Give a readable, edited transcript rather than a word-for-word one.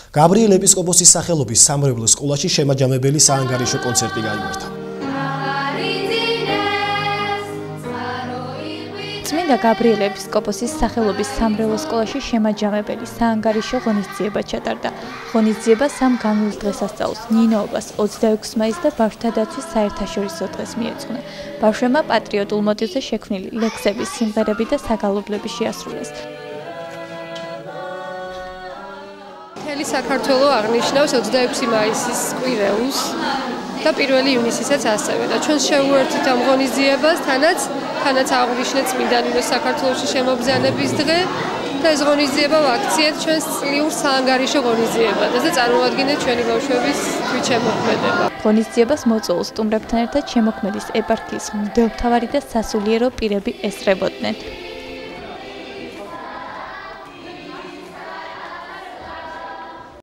გაბრიელ ეპისკოპოსის სახელობის სამრევლო სკოლაში შემაჯამებელი საანგარიშო კონცერტი გაიმართა. წმინდა გაბრიელ ეპისკოპოსის სახელობის სამრევლო სკოლაში შემაჯამებელი საანგარიშო ღონისძიება ჩატარდა. ღონისძიება სამ განვლილ დღესასწაულს, ნინოობას, 26 მაისს და ბავშვთა დაცვის საერთაშორისო დღეს მიეძღვნა. ბავშვებმა პატრიოტულ მოტივზე შექმნილი ლექსები, სიმღერები და საგალობლები შეასრულეს. მთელი საქართველო აღნიშნავს 26 მაისის კვირეულს და 1 ივნისისაც ასევე. და ჩვენ შევუერთდით ამ ღონისძიებას, თანაც აღნიშნეთ წმინდა ნინოს საქართველოში შემობრძანების დღე და ეს ღონისძიება ვაქციეთ ჩვენს წლიურ საანგარიშო ღონისძიებად და წარმოადგენთ ჩვენი ბავშვების თვითშემოქმედება. ღონისძიებას მოწვეულ სტუმრებთან ერთად შემოქმედის ეპარქიის მღვდელმთავარი და სასულიერო პირები ესწრებოდნენ.